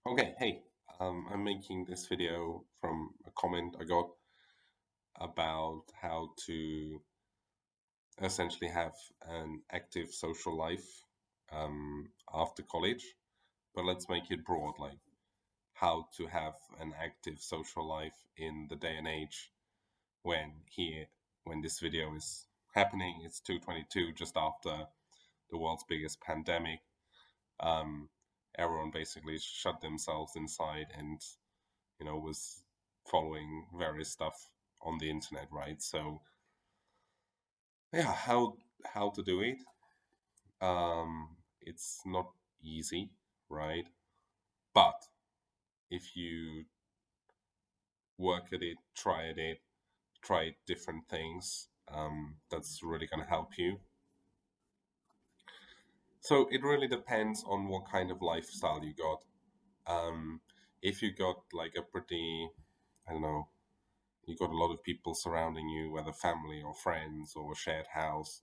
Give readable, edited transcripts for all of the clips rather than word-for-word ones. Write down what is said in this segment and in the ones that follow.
Okay, hey, I'm making this video from a comment I got about how to essentially have an active social life after college. But let's make it broad, like how to have an active social life in the day and age when when this video is happening. It's 222, just after the world's biggest pandemic. Um, Everyone basically shut themselves inside and was following various stuff on the internet, right? So yeah, how to do it? It's not easy, right? But if you work at it, try different things, that's really going to help you. So it really depends on what kind of lifestyle you got. Um, if you got like a pretty, I don't know, you got a lot of people surrounding you, whether family or friends or a shared house.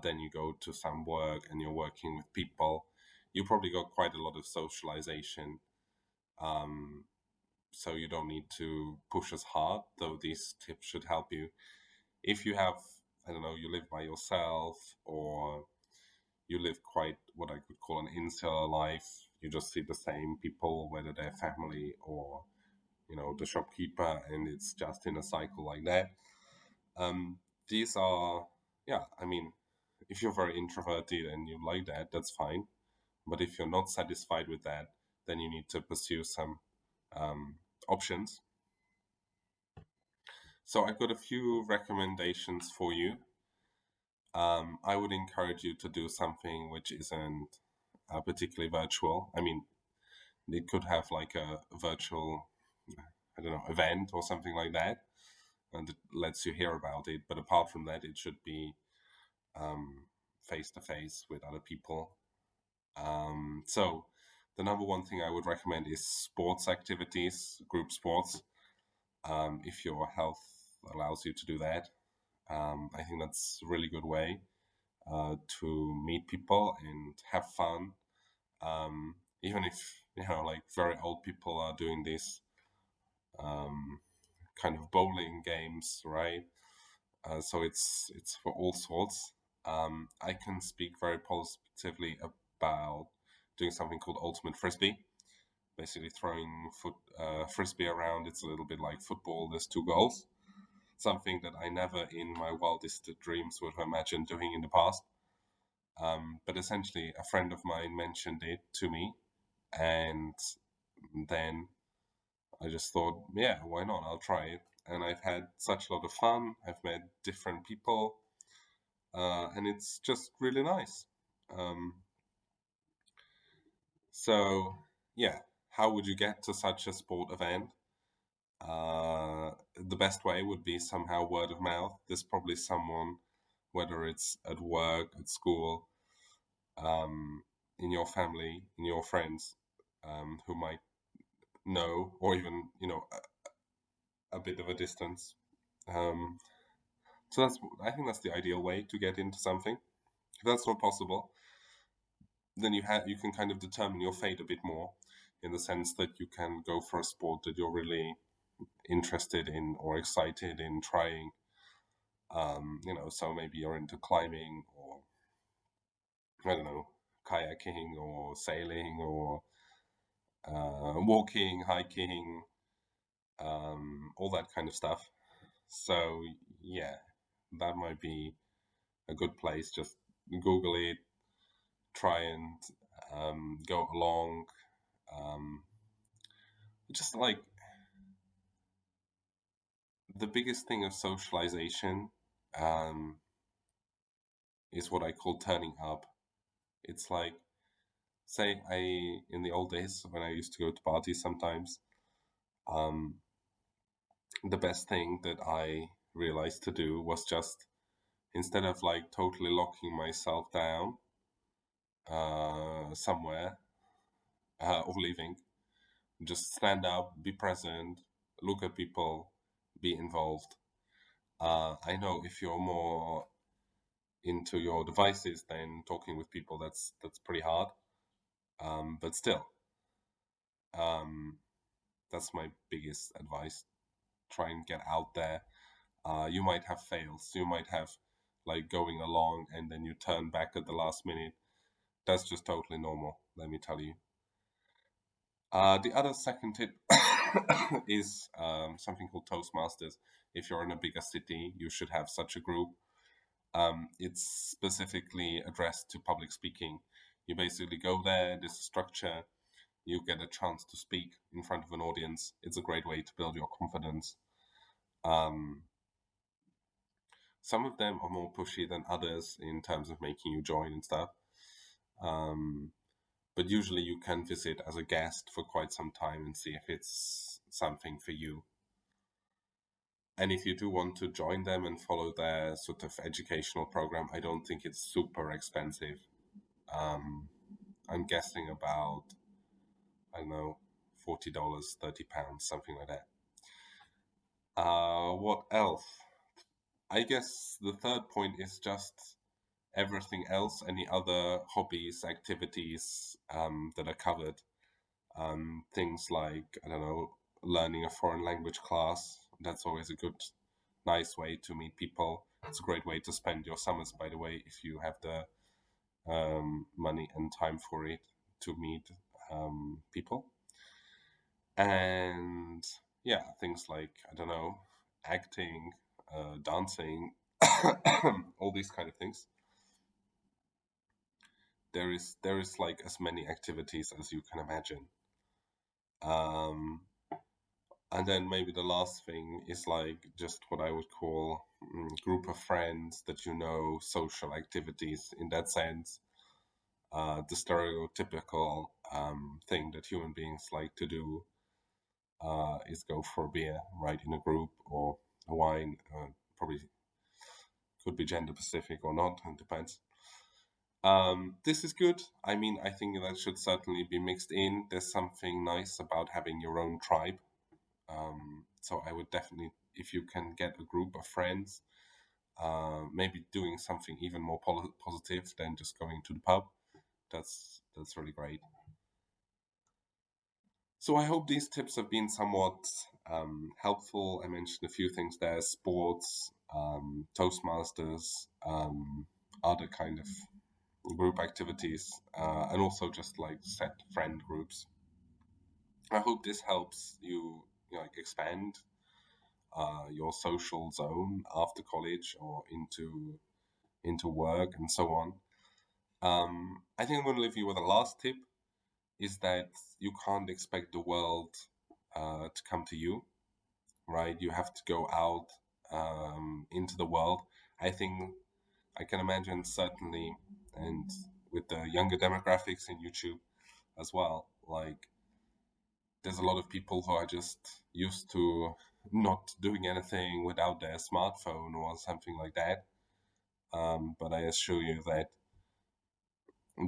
Then you go to some work and you're working with people. You probably got quite a lot of socialization, so you don't need to push as hard, though these tips should help you. If you have, I don't know, you live by yourself or you live quite what I could call an insular life, you just see the same people, whether they're family or, the shopkeeper, and it's just in a cycle like that. These are, yeah, I mean, if you're very introverted and you like that, that's fine. But if you're not satisfied with that, then you need to pursue some options. So I've got a few recommendations for you. I would encourage you to do something which isn't particularly virtual. I mean, it could have like a virtual, I don't know, event or something like that, and it lets you hear about it. But apart from that, it should be face to face with other people. So the number one thing I would recommend is sports activities, group sports, if your health allows you to do that. I think that's a really good way to meet people and have fun. Even if, like very old people are doing these kind of bowling games, right? So it's for all sorts. I can speak very positively about doing something called ultimate frisbee, basically throwing frisbee around. It's a little bit like football. There's two goals. Something that I never in my wildest dreams would have imagined doing in the past. But essentially, a friend of mine mentioned it to me, and then I just thought, yeah, why not? I'll try it. And I've had such a lot of fun. I've met different people, and it's just really nice. Um, so, yeah, how would you get to such a sport event? The best way would be somehow word of mouth. There's probably someone, whether it's at work, at school, in your family, in your friends, who might know, or even a bit of a distance. Um, so I think that's the ideal way to get into something. If that's not possible, then you can kind of determine your fate a bit more, in the sense that you can go for a sport that you're really interested in or excited in trying. So maybe you're into climbing or I don't know, kayaking or sailing or walking, hiking, all that kind of stuff. So yeah, that might be a good place. Just Google it, try and go along. Um, just like the biggest thing of socialization um, is what I call turning up. It's like, say, in the old days when I used to go to parties sometimes, um, the best thing that I realized to do was just, instead of like totally locking myself down somewhere or leaving, just stand up, be present, look at people, be involved. I know if you're more into your devices than talking with people, that's pretty hard. But still, That's my biggest advice. Try and get out there. You might have fails. You might have like going along and then you turn back at the last minute. That's just totally normal, let me tell you. The other second tip is something called Toastmasters. If you're in a bigger city, you should have such a group. It's specifically addressed to public speaking. You basically go there, there's a structure, you get a chance to speak in front of an audience. It's a great way to build your confidence. Um, some of them are more pushy than others in terms of making you join and stuff. But usually you can visit as a guest for quite some time and see if it's something for you. And if you do want to join them and follow their sort of educational program, I don't think it's super expensive. I'm guessing about, I don't know, $40, £30, something like that. What else? I guess the third point is just everything else, any other hobbies, activities that are covered. Things like, I don't know, learning a foreign language class. That's always a good, nice way to meet people. It's a great way to spend your summers, by the way, if you have the money and time for it to meet people. And yeah, things like, I don't know, acting, dancing, all these kind of things. There is like as many activities as you can imagine. And then maybe the last thing is like just what I would call group of friends that you know, social activities in that sense. The stereotypical thing that human beings like to do is go for a beer, right, in a group, or a wine. Probably could be gender specific or not, it depends. This is good. I mean, I think that should certainly be mixed in. There's something nice about having your own tribe. So I would definitely, if you can get a group of friends, maybe doing something even more positive than just going to the pub. That's really great. So I hope these tips have been somewhat helpful. I mentioned a few things there: sports, Toastmasters, other kind of group activities, and also just like set friend groups. I hope this helps you, like expand your social zone after college or into work and so on. I think I'm going to leave you with a last tip: is that you can't expect the world to come to you, right? You have to go out into the world. I think I can imagine certainly, and with the younger demographics in YouTube as well, like there's a lot of people who are just used to not doing anything without their smartphone or something like that. But I assure you that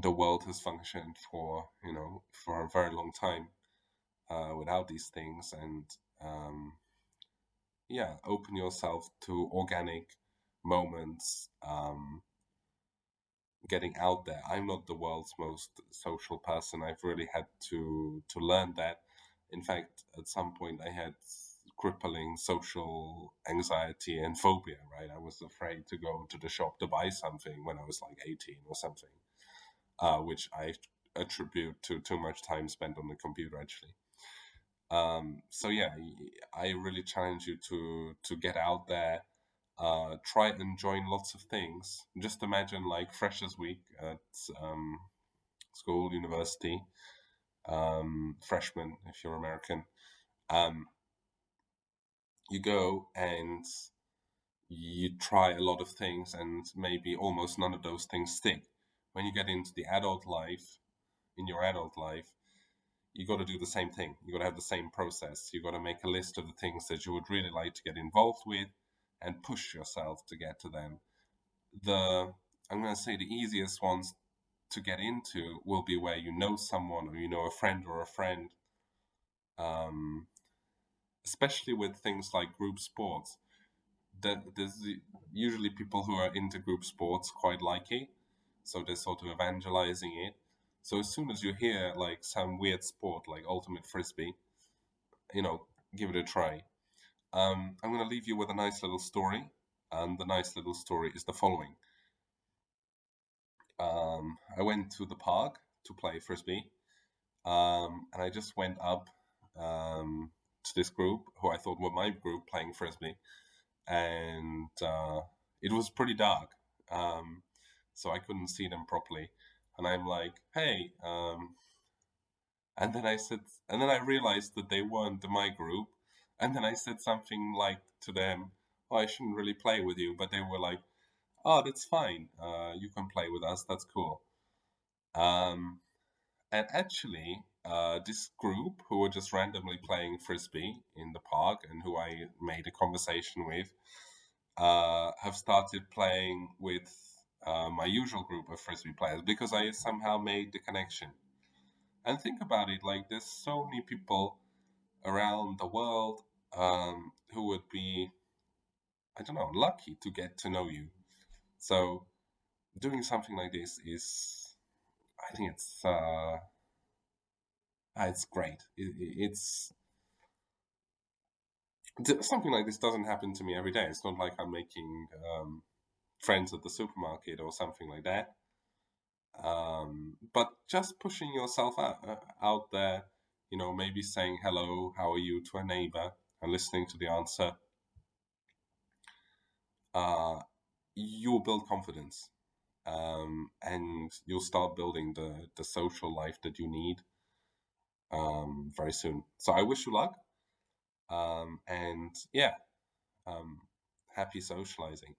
the world has functioned for a very long time without these things. And yeah, open yourself to organic moments, getting out there. I'm not the world's most social person. I've really had to learn that. In fact, at some point, I had crippling social anxiety and phobia. Right, I was afraid to go to the shop to buy something when I was like 18 or something, which I attribute to too much time spent on the computer actually. So yeah, I really challenge you to get out there, try and join lots of things. Just imagine like Freshers Week at school, university, freshman if you're American. Um, you go and you try a lot of things, and maybe almost none of those things stick. When you get into the adult life, in your adult life, you got to do the same thing. You got to have the same process. You got to make a list of the things that you would really like to get involved with, and push yourself to get to them. I'm going to say the easiest ones to get into will be where you know someone, or you know a friend or a friend. Especially with things like group sports, there's usually people who are into group sports quite like it, so they're sort of evangelizing it. So as soon as you hear like some weird sport like ultimate frisbee, you know, give it a try. I'm going to leave you with a nice little story, and the nice little story is the following. I went to the park to play frisbee, and I just went up to this group who I thought were my group playing frisbee, and it was pretty dark, so I couldn't see them properly. And I'm like, "Hey," and then I said, and then I realized that they weren't my group, and then I said something like to them, "Oh, I shouldn't really play with you," but they were like, "Oh, that's fine. You can play with us. That's cool." Um, And actually, this group who were just randomly playing frisbee in the park and who I made a conversation with have started playing with my usual group of frisbee players because I somehow made the connection. And think about it, like there's so many people around the world who would be, I don't know, lucky to get to know you. So doing something like this is, I think it's great. It's something like this doesn't happen to me every day. It's not like I'm making friends at the supermarket or something like that. But just pushing yourself out there, maybe saying hello, how are you to a neighbor and listening to the answer, uh, you'll build confidence, and you'll start building the social life that you need very soon. So I wish you luck, and yeah, happy socializing.